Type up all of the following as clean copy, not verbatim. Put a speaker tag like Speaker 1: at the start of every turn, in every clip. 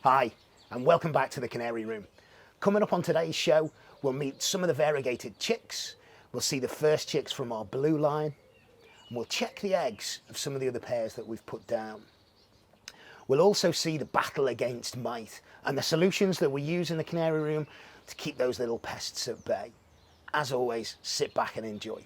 Speaker 1: Hi, and welcome back to the Canary Room. Coming up on today's show, we'll meet some of the variegated chicks, we'll see the first chicks from our blue line, and we'll check the eggs of some of the other pairs that we've put down. We'll also see the battle against mite and the solutions that we use in the Canary Room to keep those little pests at bay. As always, sit back and enjoy.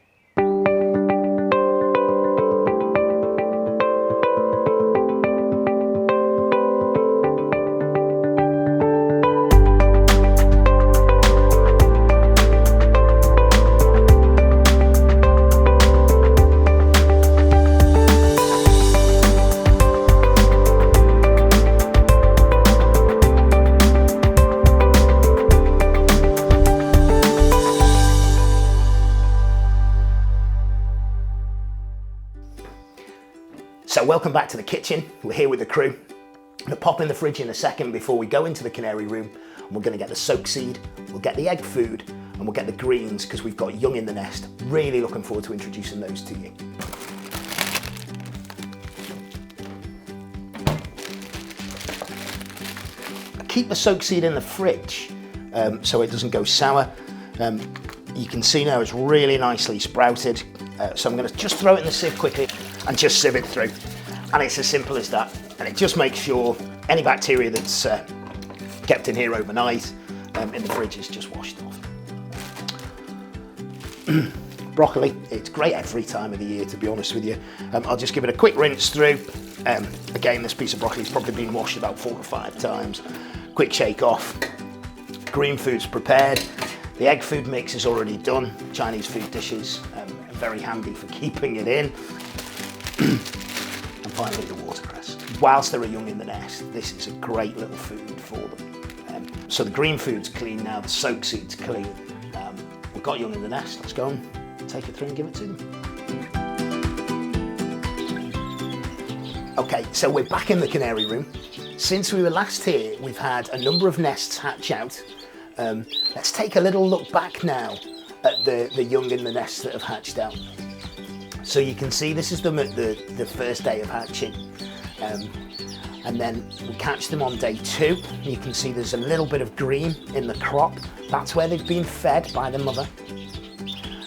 Speaker 1: So welcome back to the kitchen. We're here with the crew. I'm going to pop in the fridge in a second before we go into the Canary Room. And we're going to get the soak seed, we'll get the egg food, and we'll get the greens because we've got young in the nest. Really looking forward to introducing those to you. Keep the soak seed in the fridge so it doesn't go sour. You can see now it's really nicely sprouted. So I'm going to just throw it in the sieve quickly and just sieve it through. And it's as simple as that. And it just makes sure any bacteria that's kept in here overnight in the fridge is just washed off. Broccoli, it's great every time of the year, to be honest with you. I'll just give it a quick rinse through. Again, this piece of broccoli has probably been washed about 4 or 5 times. Quick shake off. Green food's prepared. The egg food mix is already done. Chinese food dishes, very handy for keeping it in. And finally the watercress. Whilst they're young in the nest, this is a great little food for them. So the green food's clean now, the soak seed's clean. We've got young in the nest, let's go and take it through and give it to them. Okay, so we're back in the Canary Room. Since we were last here, we've had a number of nests hatch out. Let's take a little look back now at the young in the nest that have hatched out. So you can see this is them at the first day of hatching. And then we catch them on day 2. You can see there's a little bit of green in the crop. That's where they've been fed by the mother.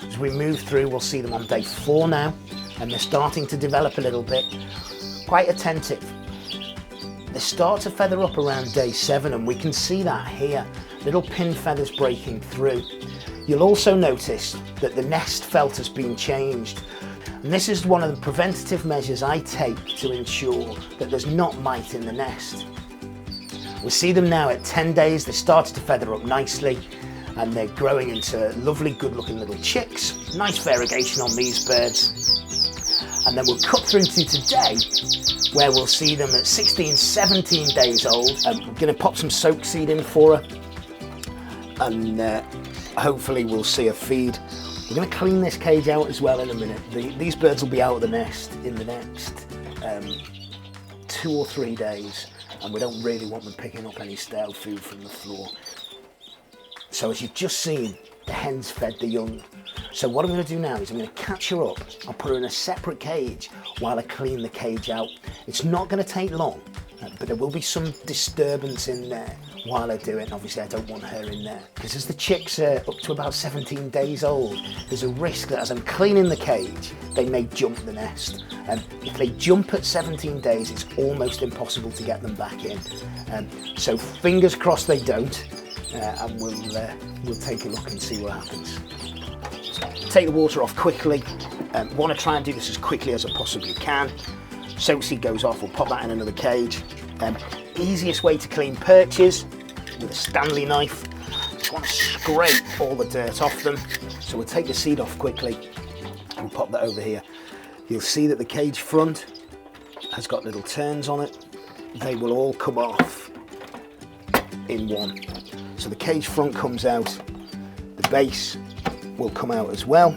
Speaker 1: As we move through, we'll see them on day 4 now, and they're starting to develop a little bit, quite attentive. They start to feather up around day 7, and we can see that here, little pin feathers breaking through. You'll also notice that the nest felt has been changed. And this is one of the preventative measures I take to ensure that there's not mite in the nest. We see them now at 10 days, they started to feather up nicely and they're growing into lovely good looking little chicks. Nice variegation on these birds. And then we'll cut through to today where we'll see them at 16, 17 days old. I'm going to pop some soak seed in for her and hopefully we'll see a feed. We're going to clean this cage out as well in a minute. These birds will be out of the nest in the next 2 or 3 days, and we don't really want them picking up any stale food from the floor. So as you've just seen, the hen's fed the young. So what I'm going to do now is I'm going to catch her up. I'll put her in a separate cage while I clean the cage out. It's not going to take long, but there will be some disturbance in there while I do it, and obviously I don't want her in there. Because as the chicks are up to about 17 days old, there's a risk that as I'm cleaning the cage, they may jump the nest. If they jump at 17 days, it's almost impossible to get them back in. So fingers crossed they don't, and we'll take a look and see what happens. So take the water off quickly. Want to try and do this as quickly as I possibly can. Soak seed goes off, we'll pop that in another cage. Easiest way to clean perches with a Stanley knife. Just want to scrape all the dirt off them. So we'll take the seed off quickly and we'll pop that over here. You'll see that the cage front has got little turns on it. They will all come off in one. So the cage front comes out, the base will come out as well.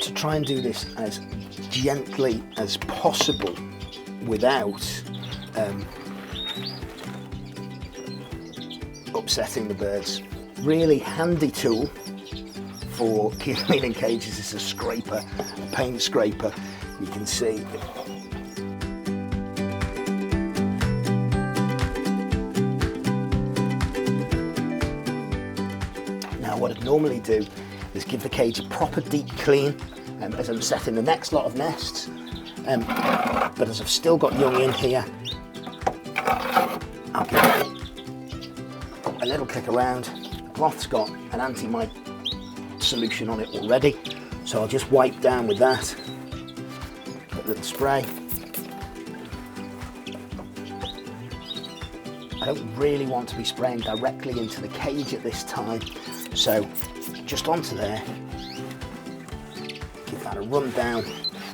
Speaker 1: To try and do this as gently as possible without upsetting the birds. Really handy tool for cleaning cages is a scraper, a paint scraper. You can see what I'd normally do is give the cage a proper deep clean as I'm setting the next lot of nests. But as I've still got young in here, I'll give it a little click around. The cloth's got an anti-mite solution on it already, so I'll just wipe down with that. Put a little spray. I don't really want to be spraying directly into the cage at this time, so just onto there, give that a run down,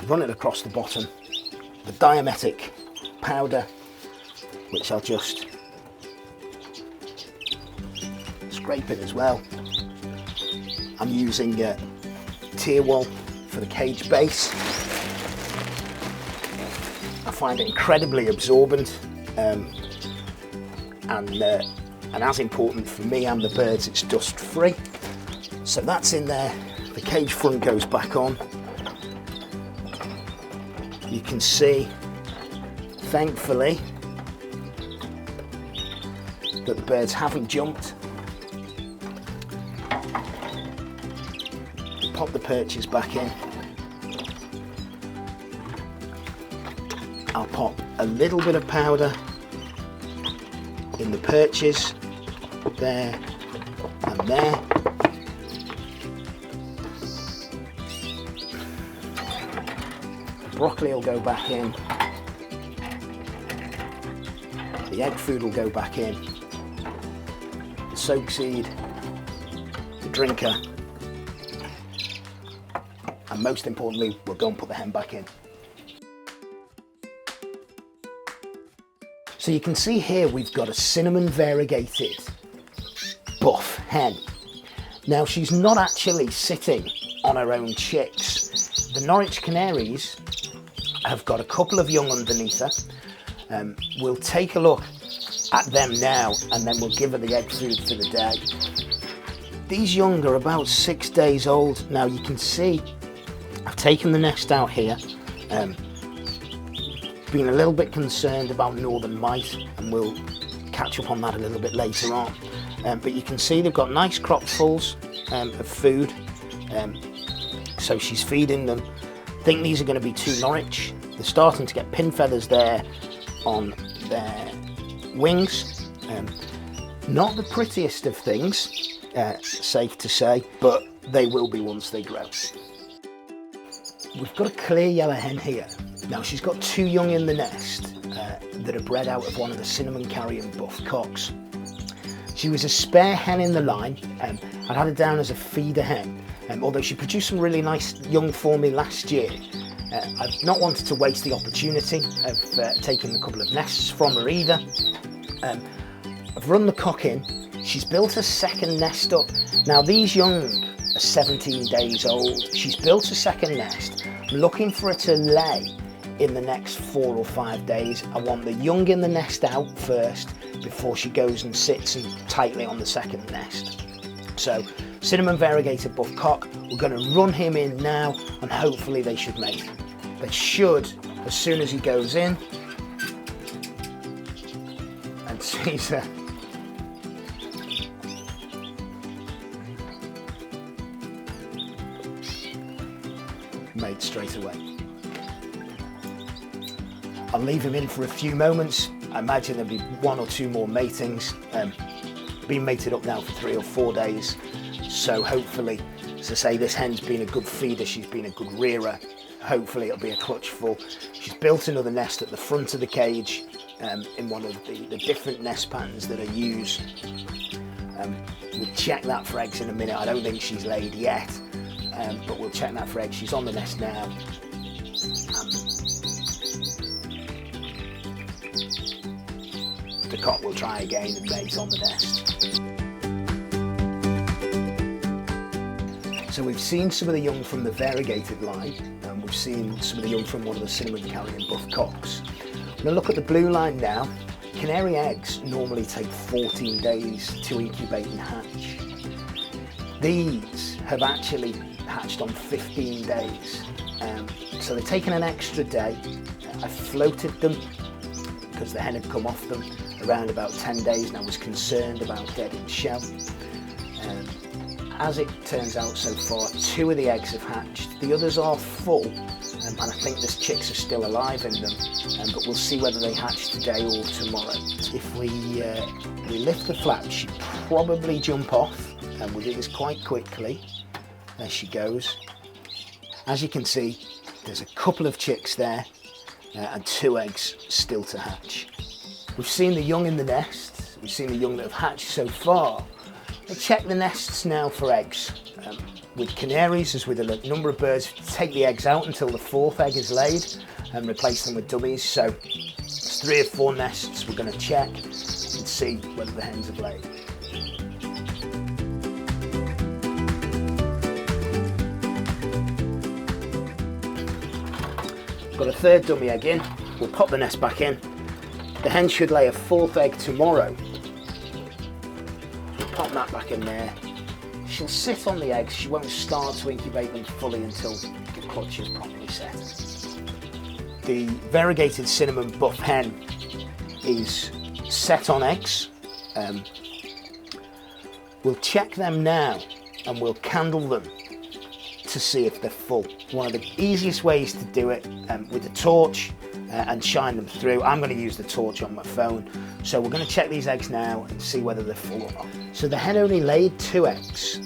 Speaker 1: run it across the bottom. The diametic powder, which I'll just scrape it as well. I'm using tear wool for the cage base. I find it incredibly absorbent. And as important for me and the birds, it's dust free. So that's in there. The cage front goes back on. You can see, thankfully, that the birds haven't jumped. Pop the perches back in. I'll pop a little bit of powder in the perches, there and there. The broccoli will go back in. The egg food will go back in. The soak seed, the drinker, and most importantly, we'll go and put the hen back in. So you can see here we've got a cinnamon variegated buff hen. Now she's not actually sitting on her own chicks. The Norwich Canaries have got a couple of young underneath her. We'll take a look at them now and then we'll give her the egg food for the day. These young are about 6 days old. Now you can see I've taken the nest out here. Been a little bit concerned about northern mite, and we'll catch up on that a little bit later on. But you can see they've got nice cropfuls of food, so she's feeding them. I think these are going to be 2 Norwich. They're starting to get pin feathers there on their wings. Not the prettiest of things, safe to say, but they will be once they grow. We've got a clear yellow hen here. Now she's got 2 young in the nest that are bred out of one of the cinnamon carrying buff cocks. She was a spare hen in the line. I'd had her down as a feeder hen, although she produced some really nice young for me last year. I've not wanted to waste the opportunity of taking a couple of nests from her either. I've run the cock in. She's built a second nest up. Now these young are 17 days old. She's built a second nest. I'm looking for her to lay in the next 4 or 5 days. I want the young in the nest out first before she goes and sits tightly on the second nest. So cinnamon variegated buff cock, we're going to run him in now and hopefully they should mate. They should as soon as he goes in and sees her. Mate straight away. I'll leave him in for a few moments. I imagine there'll be 1 or 2 more matings. Been mated up now for 3 or 4 days. So hopefully, as I say, this hen's been a good feeder, she's been a good rearer. Hopefully it'll be a clutch full. She's built another nest at the front of the cage in one of the different nest patterns that are used. We'll check that for eggs in a minute. I don't think she's laid yet, but we'll check that for eggs. She's on the nest now. The cock will try again and mate on the nest. So we've seen some of the young from the variegated line, and we've seen some of the young from one of the cinnamon carrying buff cocks. I'm going to look at the blue line now. Canary eggs normally take 14 days to incubate and hatch. These have actually hatched on 15 days. So they've taken an extra day. I floated them because the hen had come off them around about 10 days and I was concerned about dead in shell. as it turns out so far, 2 of the eggs have hatched. The others are full, and I think there's chicks are still alive in them, but we'll see whether they hatch today or tomorrow. If we lift the flap, she'd probably jump off, and we'll do this quite quickly. There she goes. As you can see, there's a couple of chicks there, and 2 eggs still to hatch. We've seen the young in the nest, we've seen the young that have hatched so far. We'll check the nests now for eggs. With canaries, as with a number of birds, take the eggs out until the 4th egg is laid and replace them with dummies. So there's 3 or 4 nests we're going to check and see whether the hens have laid. Got a 3rd dummy egg in, we'll pop the nest back in. The hen should lay a 4th egg tomorrow. We'll pop that back in there. She'll sit on the eggs, she won't start to incubate them fully until the clutch is properly set. The variegated cinnamon buff hen is set on eggs. We'll check them now and we'll candle them to see if they're full. One of the easiest ways to do it with a torch and shine them through. I'm going to use the torch on my phone. So we're going to check these eggs now and see whether they're full or not. So the hen only laid 2 eggs,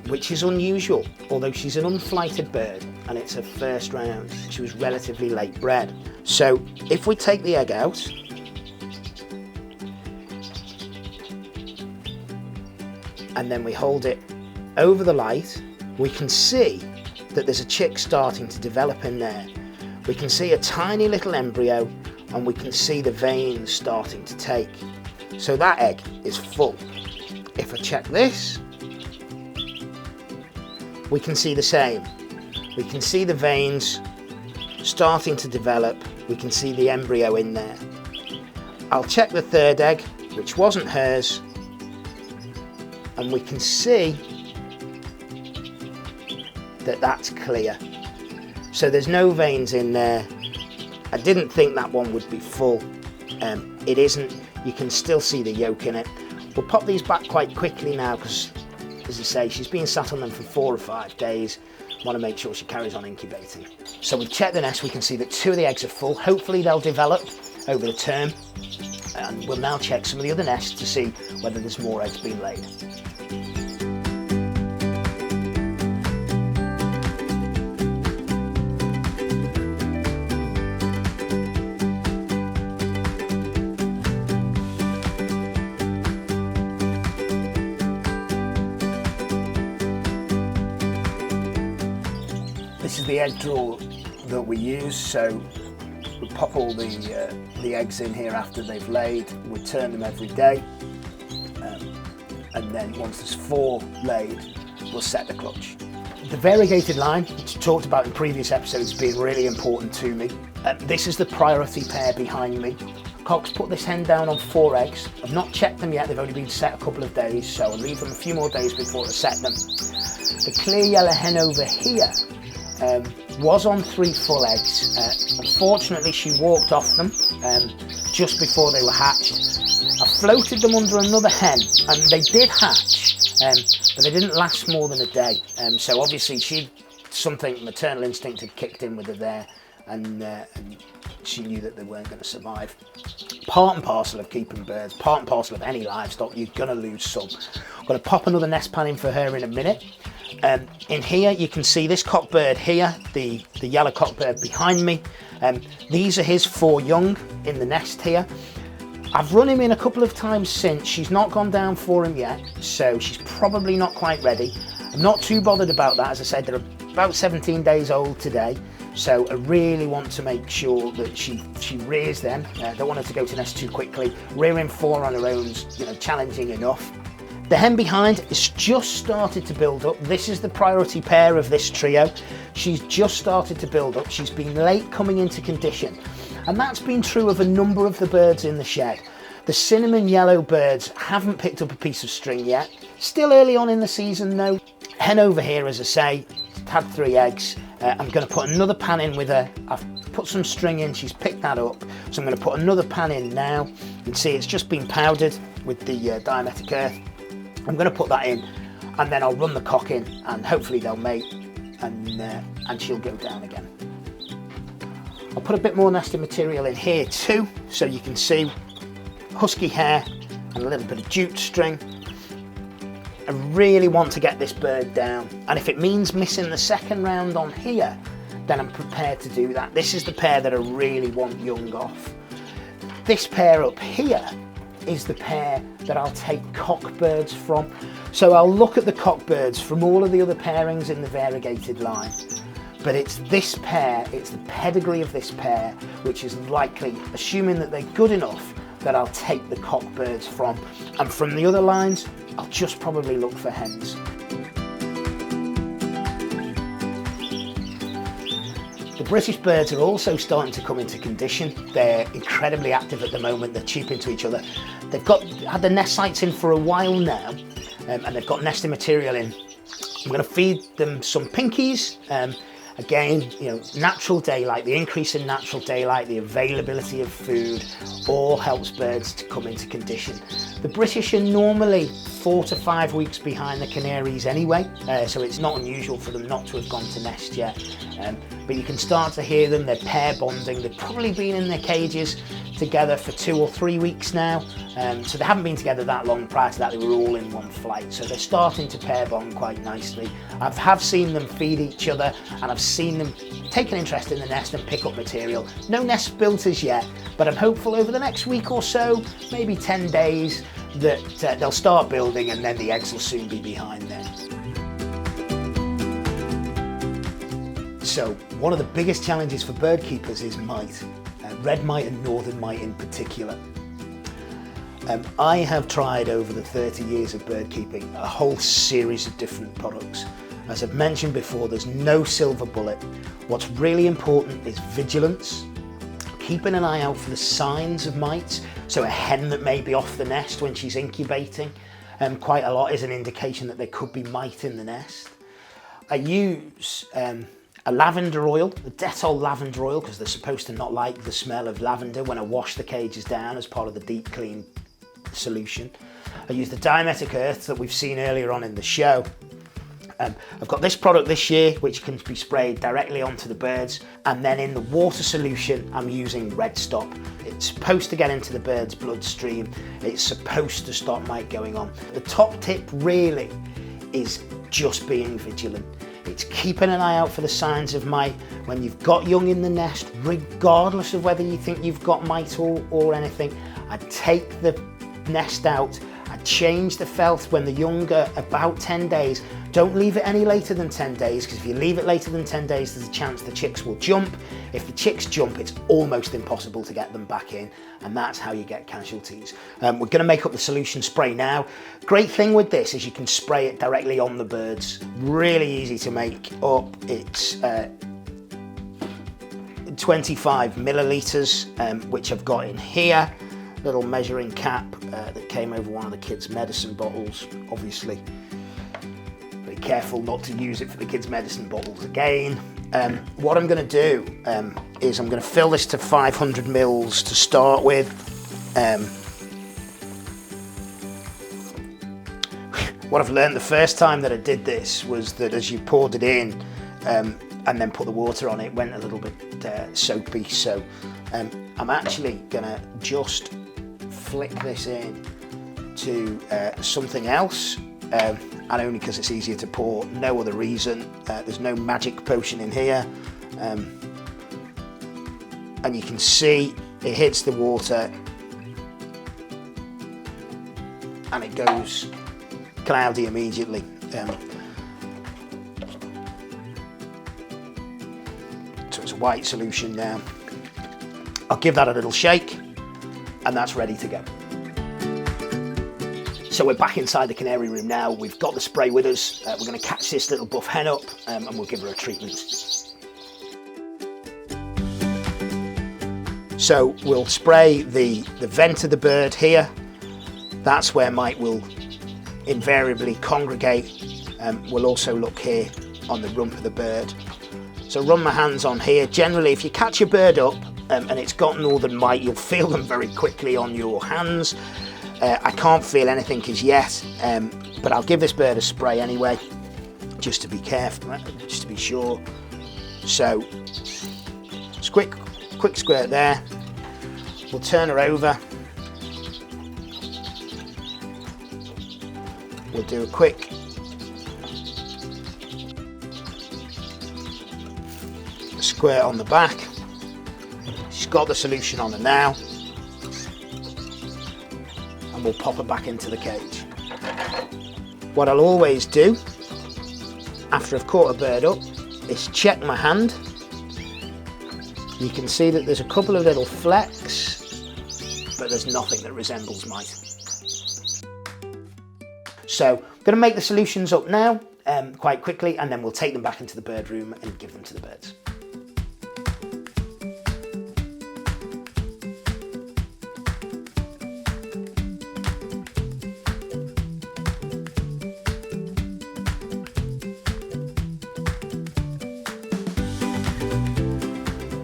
Speaker 1: which is unusual, although she's an unflighted bird and it's her first round. She was relatively late bred. So if we take the egg out, and then we hold it over the light, we can see that there's a chick starting to develop in there. We can see a tiny little embryo and we can see the veins starting to take. So that egg is full. If I check this, we can see the same. We can see the veins starting to develop. We can see the embryo in there. I'll check the 3rd egg, which wasn't hers, and we can see that that's clear. So there's no veins in there. I didn't think that one would be full. It isn't. You can still see the yolk in it. We'll pop these back quite quickly now because, as I say, she's been sat on them for 4 or 5 days. Want to make sure she carries on incubating. So we've checked the nest. We can see that 2 of the eggs are full. Hopefully they'll develop over the term. And we'll now check some of the other nests to see whether there's more eggs being laid. This is the egg drawer that we use, so we pop all the eggs in here after they've laid. We turn them every day, and then once there's 4 laid, we'll set the clutch. The variegated line, which I talked about in previous episodes, has been really important to me. This is the priority pair behind me. Cox put this hen down on 4 eggs. I've not checked them yet, they've only been set a couple of days, so I'll leave them a few more days before I set them. The clear yellow hen over here was on 3 full eggs. Unfortunately, she walked off them just before they were hatched. I floated them under another hen and they did hatch, but they didn't last more than a day. So obviously something maternal instinct had kicked in with her there, and she knew that they weren't going to survive. Part and parcel of keeping birds, part and parcel of any livestock, you're going to lose some. I'm going to pop another nest pan in for her in a minute. In here you can see this cockbird here, the yellow cockbird behind me. These are his 4 young in the nest here. I've run him in a couple of times since. She's not gone down for him yet, so she's probably not quite ready. I'm not too bothered about that. As I said, they're about 17 days old today, so I really want to make sure that she rears them. Don't want her to go to nest too quickly. Rearing 4 on her own is, challenging enough. The hen behind is just started to build up. This is the priority pair of this trio. She's just started to build up. She's been late coming into condition. And that's been true of a number of the birds in the shed. The cinnamon yellow birds haven't picked up a piece of string yet. Still early on in the season though. Hen over here, as I say, had 3 eggs. I'm going to put another pan in with her. I've put some string in, she's picked that up. So I'm going to put another pan in now. You can see it's just been powdered with the diametric earth. I'm going to put that in. and then I'll run the cock in and hopefully they'll mate and she'll go down again. I'll put a bit more nesting material in here too, so you can see husky hair and a little bit of jute string. I really want to get this bird down, and if it means missing the second round on here, then I'm prepared to do that. This is the pair that I really want young off. This pair up here is the pair that I'll take cock birds from. So I'll look at the cock birds from all of the other pairings in the variegated line, but it's this pair, it's the pedigree of this pair, which is likely, assuming that they're good enough, that I'll take the cock birds from. And from the other lines, I'll just probably look for hens. The British birds are also starting to come into condition. They're incredibly active at the moment, they're cheeping to each other. They've had the nest sites in for a while now, and they've got nesting material in. I'm going to feed them some pinkies. Again, you know, natural daylight, the increase in natural daylight, the availability of food, all helps birds to come into condition. The British are normally 4 to 5 weeks behind the Canaries anyway, so it's not unusual for them not to have gone to nest yet. But you can start to hear them, they're pair bonding. They've probably been in their cages together for 2 or 3 weeks now, so they haven't been together that long. Prior to that, they were all in one flight, so they're starting to pair bond quite nicely. I have seen them feed each other, and I've seen them take an interest in the nest and pick up material. No nest built as yet, but I'm hopeful over the next week or so, maybe 10 days, that they'll start building, and then the eggs will soon be behind them. So one of the biggest challenges for bird keepers is mite, red mite and northern mite in particular. I have tried over the 30 years of bird keeping a whole series of different products. As I've mentioned before, there's no silver bullet. What's really important is vigilance, keeping an eye out for the signs of mites. So a hen that may be off the nest when she's incubating, quite a lot is an indication that there could be mite in the nest. I use a lavender oil, a Dettol lavender oil, because they're supposed to not like the smell of lavender when I wash the cages down as part of the deep clean solution. I use the diametic earth that we've seen earlier on in the show. I've got this product this year which can be sprayed directly onto the birds, and then in the water solution I'm using Red Stop. It's supposed to get into the bird's bloodstream, it's supposed to stop mite going on. The top tip really is just being vigilant. It's keeping an eye out for the signs of mite. When you've got young in the nest, regardless of whether you think you've got mite or anything, I'd take the nest out, I'd change the felt when the young are about 10 days. Don't leave it any later than 10 days, because if you leave it later than 10 days, there's a chance the chicks will jump. If the chicks jump, it's almost impossible to get them back in, and that's how you get casualties. We're going to make up the solution spray now. Great thing with this is you can spray it directly on the birds. Really easy to make up. It's 25 millilitres, which I've got in here. Little measuring cap that came over one of the kids' medicine bottles, obviously. Be careful not to use it for the kids' medicine bottles again. What I'm going to do is I'm going to fill this to 500 mils to start with. What I've learned the first time that I did this was that as you poured it in and then put the water on, it went a little bit soapy. So I'm actually going to just flick this in to something else. And only because it's easier to pour, no other reason. There's no magic potion in here, and you can see it hits the water and it goes cloudy immediately. So it's a white solution now. I'll give that a little shake and that's ready to go. So we're back inside the canary room now. We've got the spray with us. We're going to catch this little buff hen up and we'll give her a treatment. So we'll spray the vent of the bird here. That's where mite will invariably congregate. We'll also look here on the rump of the bird. So run my hands on here. Generally, if you catch a bird up and it's got northern mite, you'll feel them very quickly on your hands. I can't feel anything as yet, but I'll give this bird a spray anyway, just to be careful, just to be sure. So, just quick squirt there. We'll turn her over. We'll do a quick squirt on the back. She's got the solution on her now. And we'll pop her back into the cage. What I'll always do after I've caught a bird up is check my hand. You can see that there's a couple of little flecks, but there's nothing that resembles mite. So I'm going to make the solutions up now quite quickly, and then we'll take them back into the bird room and give them to the birds.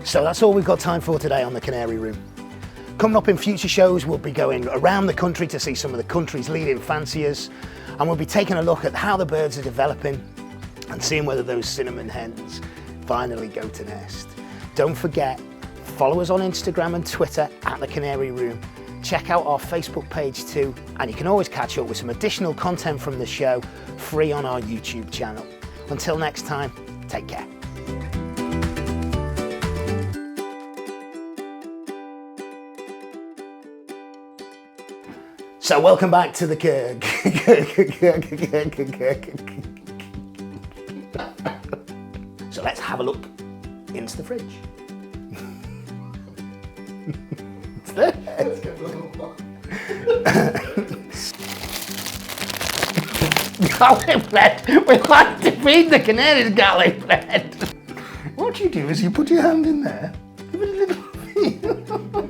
Speaker 1: So that's all we've got time for today on the Canary Room. Coming up in future shows, we'll be going around the country to see some of the country's leading fanciers, and we'll be taking a look at how the birds are developing and seeing whether those cinnamon hens finally go to nest. Don't forget, follow us on Instagram and Twitter at the Canary Room. Check out our Facebook page too, and you can always catch up with some additional content from the show free on our YouTube channel. Until next time, take care. So welcome back to the So let's have a look into the fridge. It's there. Let's get a little one. Garlic bread. We like to feed the canaries garlic bread. What you do is you put your hand in there, give it a little